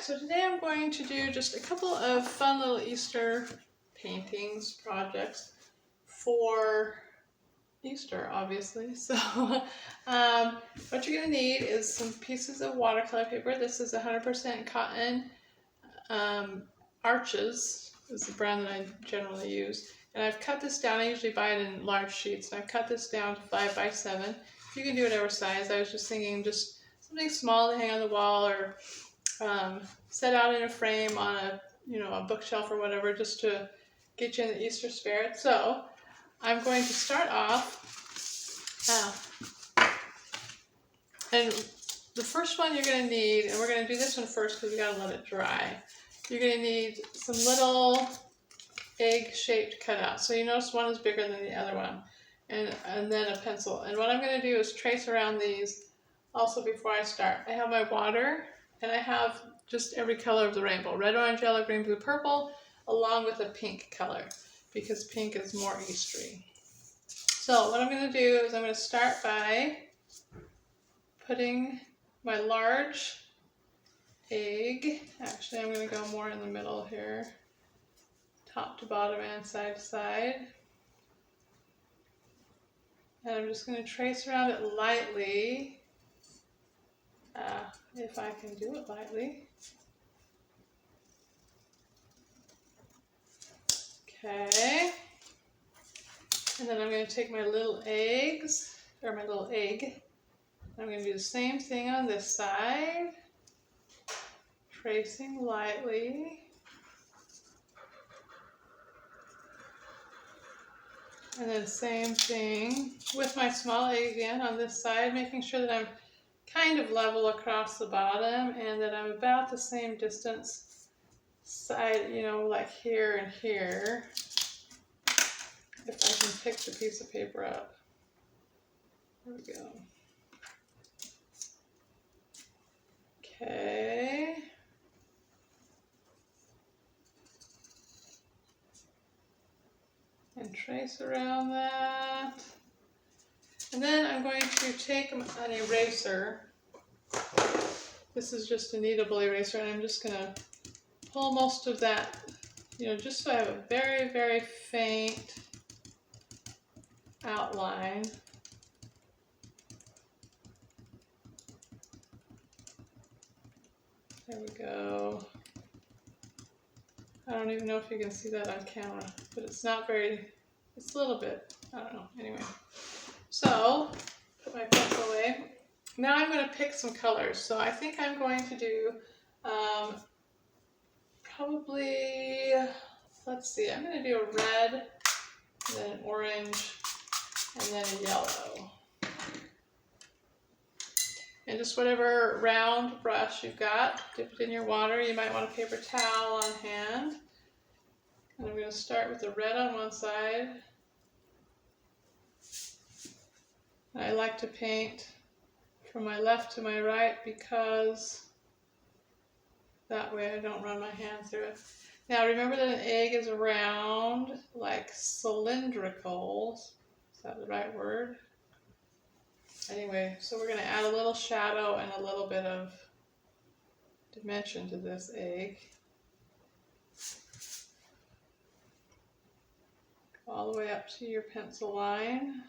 Alright, so today I'm going to do just a couple of fun little Easter paintings, projects for Easter, obviously. So what you're going to need is some pieces of watercolor paper. This is 100% cotton. Arches is the brand that I generally use. And I've cut this down. I usually buy it in large sheets. And I've cut this down to 5 by 7. You can do whatever size. I was just thinking just something small to hang on the wall or set out in a frame on a bookshelf or whatever, just to get you in the Easter spirit. So I'm going to start off, and the first one you're going to need, and we're going to do this one first because we got to let it dry. You're going to need some little egg-shaped cutouts. So you notice one is bigger than the other one, and then a pencil. And what I'm going to do is trace around these also before I start. I have my water, and I have just every color of the rainbow. Red, orange, yellow, green, blue, purple, along with a pink color, because pink is more Eastery. So what I'm going to do is I'm going to start by putting my large egg. Actually, I'm going to go more in the middle here. Top to bottom and side to side. And I'm just going to trace around it lightly. If I can do it lightly. Okay. And then I'm going to take my little eggs, or my little egg. I'm going to do the same thing on this side. Tracing lightly. And then same thing with my small egg again on this side, making sure that I'm kind of level across the bottom and that I'm about the same distance side, like here and here, if I can pick the piece of paper up. There we go. Okay. And trace around that. And then I'm going to take an eraser. This is just a kneadable eraser, and I'm just going to pull most of that, just so I have a very, very faint outline. There we go. I don't even know if you can see that on camera, but it's not very, it's a little bit, I don't know, anyway. So, put my pencil away. Now I'm going to pick some colors. So I think I'm going to do probably, let's see, I'm going to do a red, and then an orange, and then a yellow. And just whatever round brush you've got, dip it in your water. You might want a paper towel on hand. And I'm going to start with the red on one side. I like to paint from my left to my right because that way I don't run my hand through it. Now remember that an egg is round, like cylindrical. Is that the right word? Anyway, so we're going to add a little shadow and a little bit of dimension to this egg. Go all the way up to your pencil line.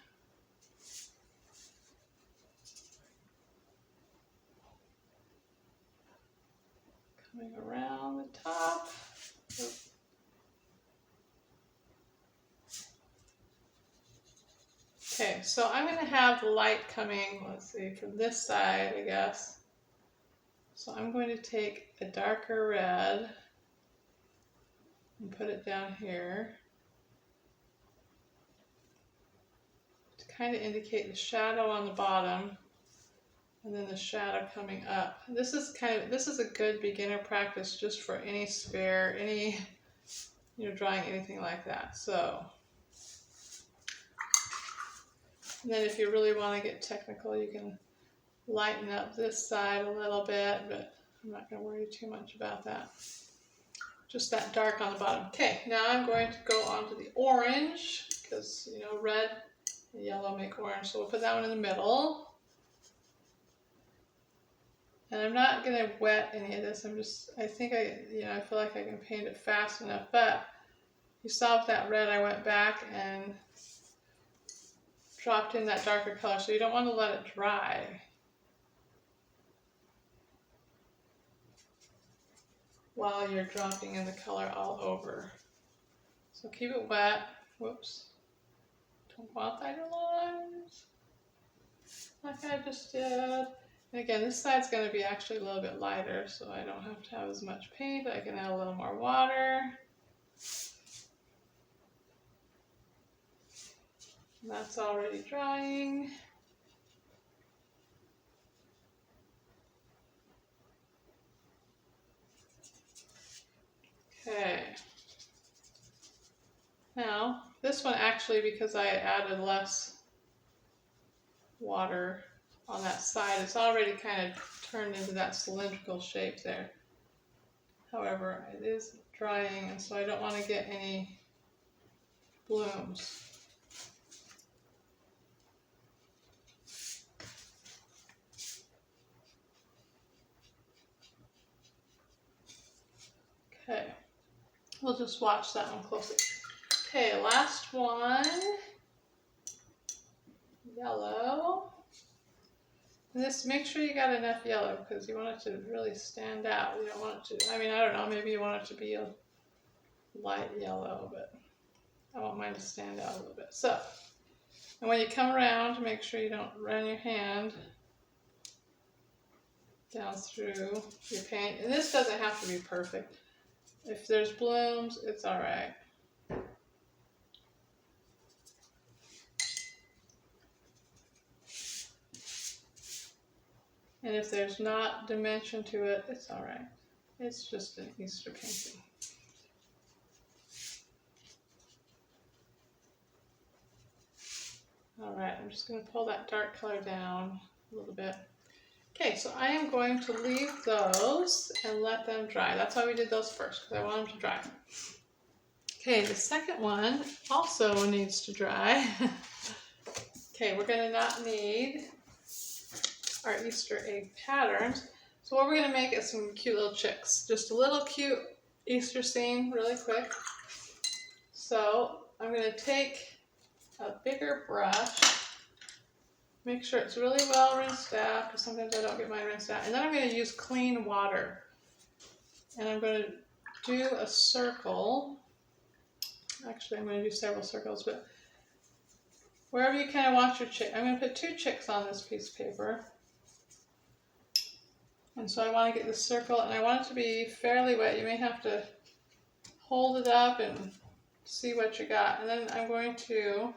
Coming around the top. Okay, so I'm going to have light coming, let's see, from this side, I guess. So I'm going to take a darker red and put it down here to kind of indicate the shadow on the bottom. And then the shadow coming up. This is a good beginner practice just for any sphere, any, drawing anything like that. So, and then if you really want to get technical, you can lighten up this side a little bit, but I'm not going to worry too much about that. Just that dark on the bottom. Okay, now I'm going to go on to the orange, because, red and yellow make orange. So we'll put that one in the middle. And I'm not going to wet any of this. I think I feel like I can paint it fast enough. But you saw with that red, I went back and dropped in that darker color. So you don't want to let it dry while you're dropping in the color all over. So keep it wet. Whoops. Don't want that lines like I just did. And again, this side's going to be actually a little bit lighter, so I don't have to have as much paint. I can add a little more water. And that's already drying. Okay. Now, this one actually, because I added less water on that side, it's already kind of turned into that cylindrical shape there. However, it is drying, and so I don't want to get any blooms. Okay, we'll just watch that one closely. Okay, last one, yellow. And this, make sure you got enough yellow because you want it to really stand out. You don't want it to, I mean, I don't know, maybe you want it to be a light yellow, but I want mine to stand out a little bit. So, and when you come around, make sure you don't run your hand down through your paint. And this doesn't have to be perfect. If there's blooms, it's all right. And if there's not dimension to it, it's all right. It's just an Easter painting. All right, I'm just going to pull that dark color down a little bit. Okay, so I am going to leave those and let them dry. That's why we did those first, because I want them to dry. Okay, the second one also needs to dry. Okay, we're going to not need our Easter egg patterns. So what we're going to make is some cute little chicks. Just a little cute Easter scene really quick. So I'm going to take a bigger brush, make sure it's really well rinsed out, because sometimes I don't get mine rinsed out. And then I'm going to use clean water. And I'm going to do a circle. Actually, I'm going to do several circles, but wherever you kind of want your chick. I'm going to put 2 chicks on this piece of paper. And so I want to get this circle, and I want it to be fairly wet. You may have to hold it up and see what you got. And then I'm going to,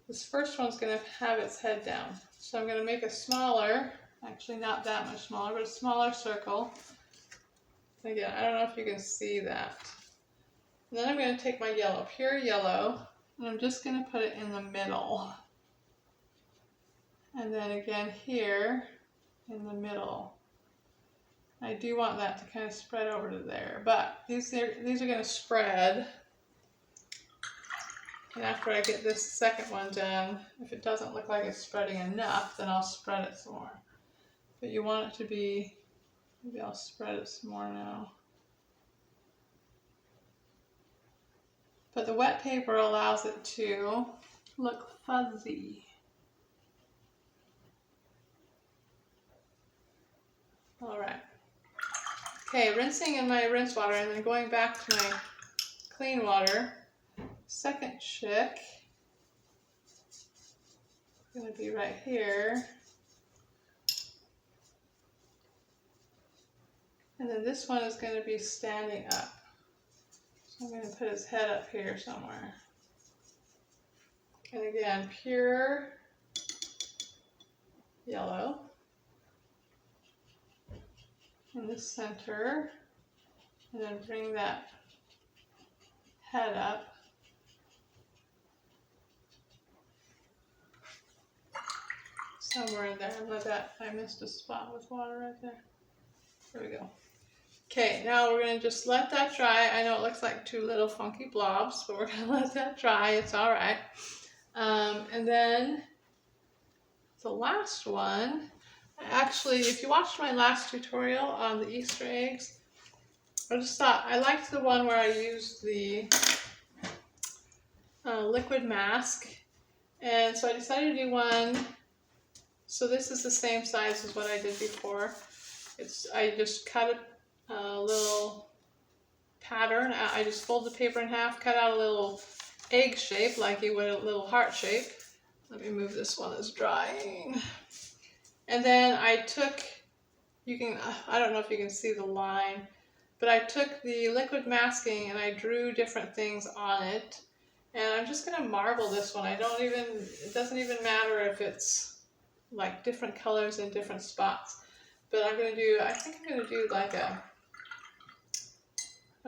this first one's going to have its head down. So I'm going to make a smaller, actually not that much smaller, but a smaller circle. Again, I don't know if you can see that. And then I'm going to take my yellow, pure yellow, and I'm just going to put it in the middle. And then again here, in the middle. I do want that to kind of spread over to there, but these are going to spread. And after I get this second one done, if it doesn't look like it's spreading enough, then I'll spread it some more. But you want it to be, maybe I'll spread it some more now. But the wet paper allows it to look fuzzy. All right. Okay, rinsing in my rinse water and then going back to my clean water. Second chick is going to be right here. And then this one is going to be standing up. So I'm going to put his head up here somewhere. And again, pure yellow. In the center, and then bring that head up. Somewhere in there. Let that, I missed a spot with water right there. There we go. Okay, now we're going to just let that dry. I know it looks like 2 little funky blobs, but we're going to let that dry. It's all right. And then the last one, Actually, if you watched my last tutorial on the Easter eggs, I just thought I liked the one where I used the liquid mask, and so I decided to do one. So this is the same size as what I did before. I just cut a little pattern. I just fold the paper in half, cut out a little egg shape like you would a little heart shape. Let me move this one that's drying. And then I took, I don't know if you can see the line, but I took the liquid masking and I drew different things on it. And I'm just gonna marble this one. It doesn't even matter if it's like different colors in different spots. But I think I'm gonna do like I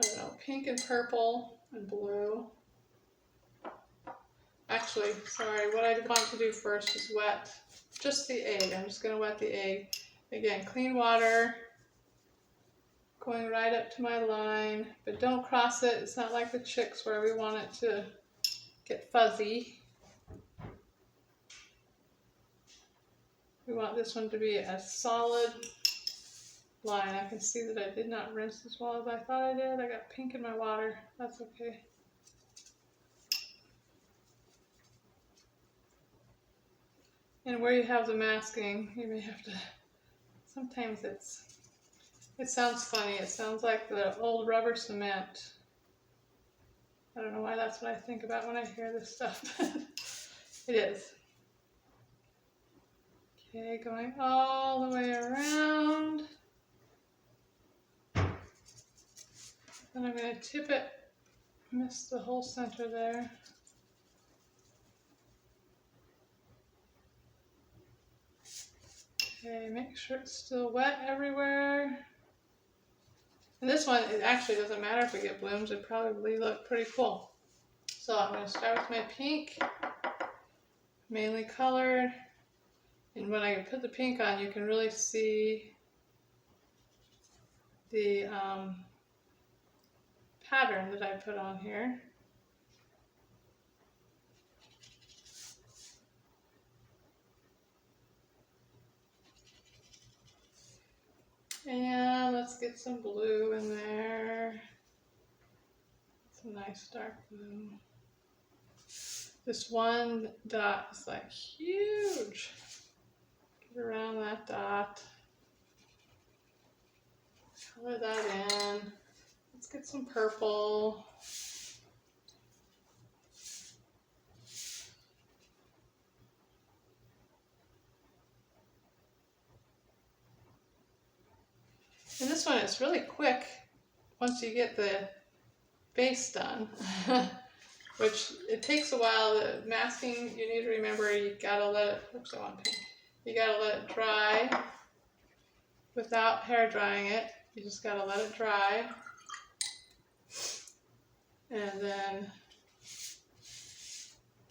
don't know, pink and purple and blue. Actually, sorry, what I want to do first is wet just the egg. I'm just going to wet the egg. Again, clean water, going right up to my line, but don't cross it. It's not like the chicks where we want it to get fuzzy. We want this one to be a solid line. I can see that I did not rinse as well as I thought I did. I got pink in my water. That's okay. And where you have the masking, you may have to, sometimes it sounds funny. It sounds like the old rubber cement. I don't know why that's what I think about when I hear this stuff. It is. Okay, going all the way around. Then I'm going to tip it, miss the whole center there. Okay, make sure it's still wet everywhere. And this one, it actually doesn't matter if we get blooms, it probably look pretty cool. So I'm going to start with my pink, mainly colored. And when I put the pink on, you can really see the pattern that I put on here. And let's get some blue in there. Some nice dark blue. This one dot is like huge. Get around that dot. Color that in. Let's get some purple. And this one is really quick once you get the base done, which it takes a while. The masking, you need to remember, you gotta let it, oops, I want pink. You gotta let it dry without hair drying it. You just gotta let it dry. And then,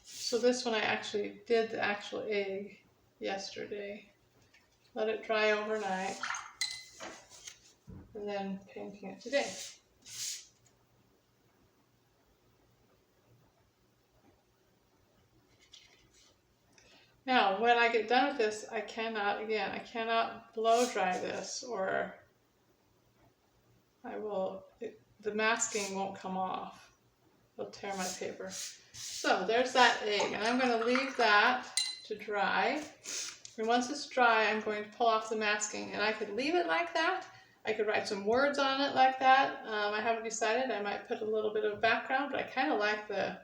so this one I actually did the actual egg yesterday. Let it dry overnight. And then painting it today. Now, when I get done with this, I cannot blow dry this, or the masking won't come off. It'll tear my paper. So there's that egg, and I'm going to leave that to dry. And once it's dry, I'm going to pull off the masking, and I could leave it like that. I could write some words on it like that. I haven't decided. I might put a little bit of background, but I kind of like the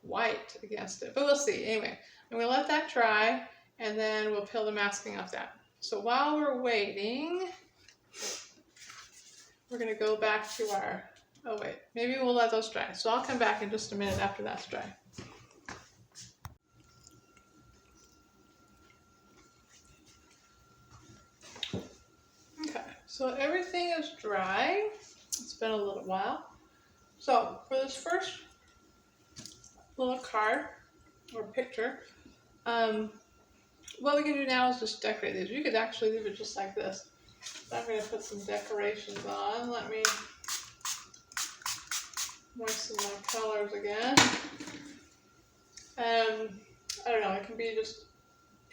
white against it. But we'll see. Anyway, I'm going to let that dry, and then we'll peel the masking off that. So while we're waiting, we're going to go back to our, oh wait, maybe we'll let those dry. So I'll come back in just a minute after that's dry. Okay, so everything is dry. It's been a little while. So for this first little card or picture, what we can do now is just decorate these. You could actually leave it just like this. So I'm going to put some decorations on. Let me moisten my colors again. I don't know, it can be just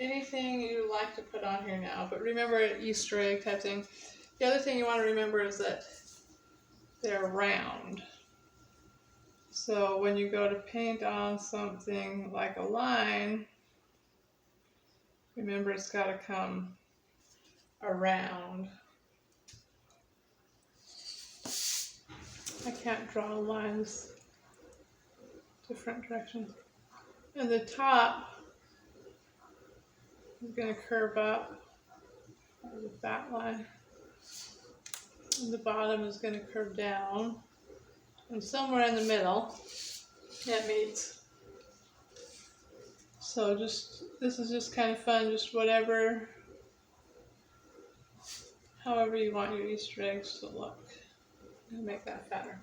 anything you like to put on here now, but remember Easter egg type thing. The other thing you want to remember is that they're round. So when you go to paint on something like a line, remember it's got to come around. I can't draw lines different directions. And the top is going to curve up with that line. And the bottom is going to curve down. And somewhere in the middle, it meets. So this is just kind of fun, just whatever, however you want your Easter eggs to look. And make that fatter.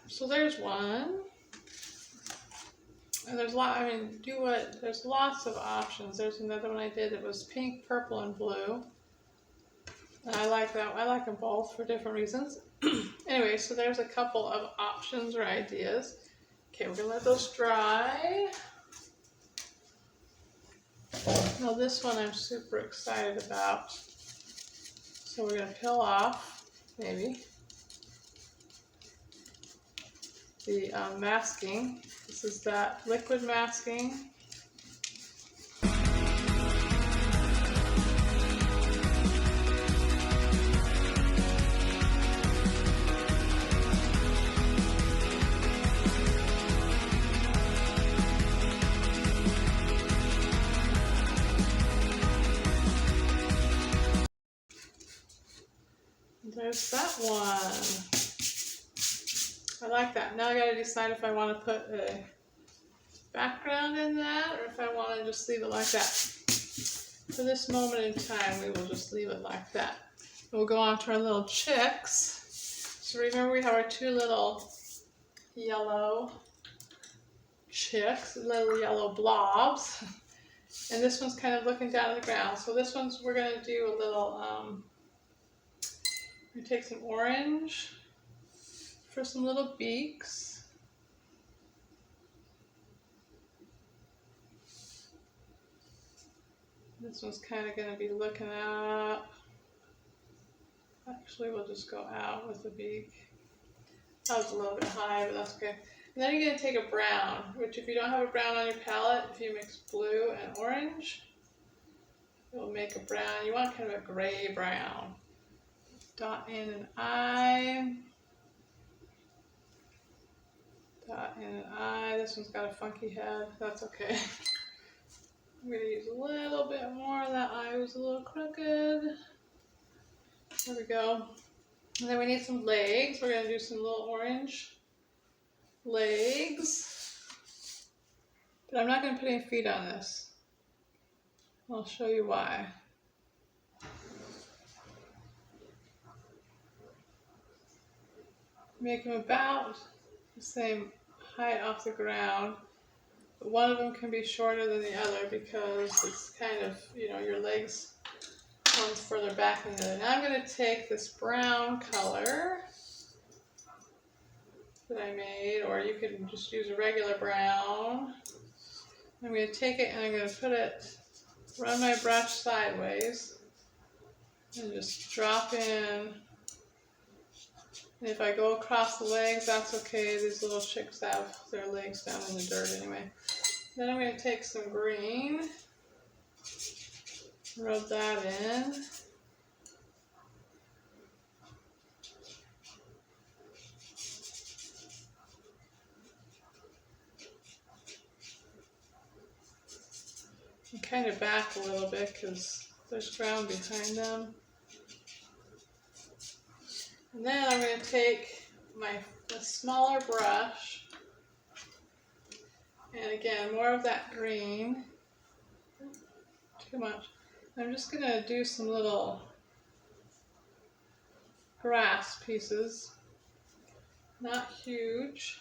So there's one, and there's there's lots of options. There's another one I did that was pink, purple, and blue. And I like that. I like them both for different reasons. Anyway, so there's a couple of options or ideas. Okay, we're gonna let those dry. Now this one I'm super excited about. So we're gonna peel off, maybe, the masking. This is that liquid masking. There's that one. I like that. Now I gotta decide if I want to put a background in that or if I want to just leave it like that. For this moment in time, we will just leave it like that. We'll go on to our little chicks. So remember we have our two little yellow chicks, little yellow blobs. And this one's kind of looking down at the ground. So this one's, we're going to do a little, we take some orange for some little beaks. This one's kind of going to be looking up. Actually, we'll just go out with the beak. That was a little bit high, but that's okay. And then you're going to take a brown, which if you don't have a brown on your palette, if you mix blue and orange, it will make a brown. You want kind of a gray brown. Dot in an eye. Dot in an eye. This one's got a funky head. That's okay. I'm going to use a little bit more. That eye was a little crooked. There we go. And then we need some legs. We're going to do some little orange legs. But I'm not going to put any feet on this. I'll show you why. Make them about the same height off the ground. But one of them can be shorter than the other because it's kind of, you know, your legs one's further back than the other. Now I'm going to take this brown color that I made, or you could just use a regular brown. I'm going to take it and I'm going to put it, run my brush sideways, and just drop in. And if I go across the legs, that's okay. These little chicks have their legs down in the dirt anyway. Then I'm going to take some green, rub that in. And kind of back a little bit because there's ground behind them. And then I'm going to take a smaller brush, and again, more of that green. Too much. I'm just going to do some little grass pieces, not huge.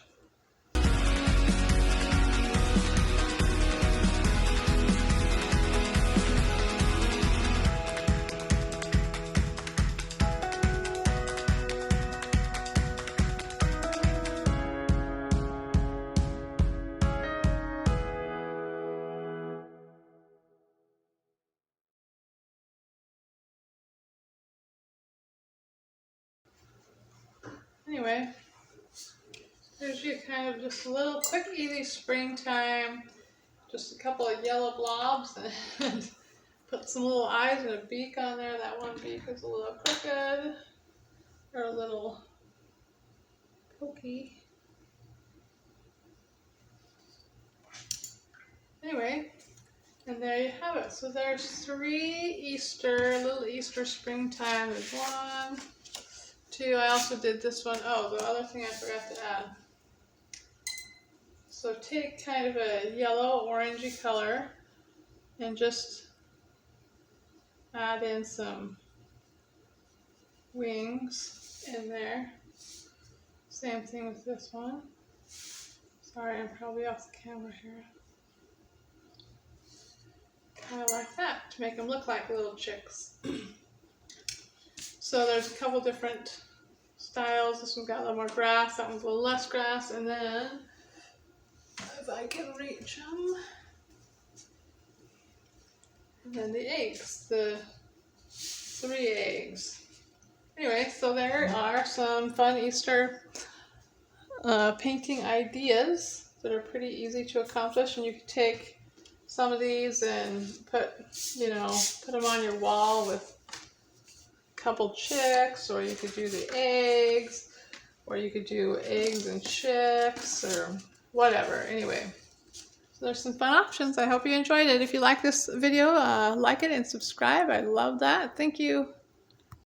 Anyway, there's you kind of just a little quick, easy springtime, just a couple of yellow blobs, and put some little eyes and a beak on there. That one beak is a little crooked, or a little pokey. Anyway, and there you have it. So there's 3 little Easter springtime. There's 1, 2, I also did this one. Oh, the other thing I forgot to add. So take kind of a yellow orangey color and just add in some wings in there. Same thing with this one. Sorry, I'm probably off the camera here. Kind of like that to make them look like little chicks. So there's a couple different styles. This one's got a little more grass, that one's a little less grass, and then if I can reach them, and then the eggs, the 3 eggs. Anyway, so there are some fun Easter painting ideas that are pretty easy to accomplish, and you could take some of these and put them on your wall with couple chicks, or you could do the eggs, or you could do eggs and chicks, or whatever. Anyway, so there's some fun options. I hope you enjoyed it. If you like this video, like it and subscribe. I love that. Thank you.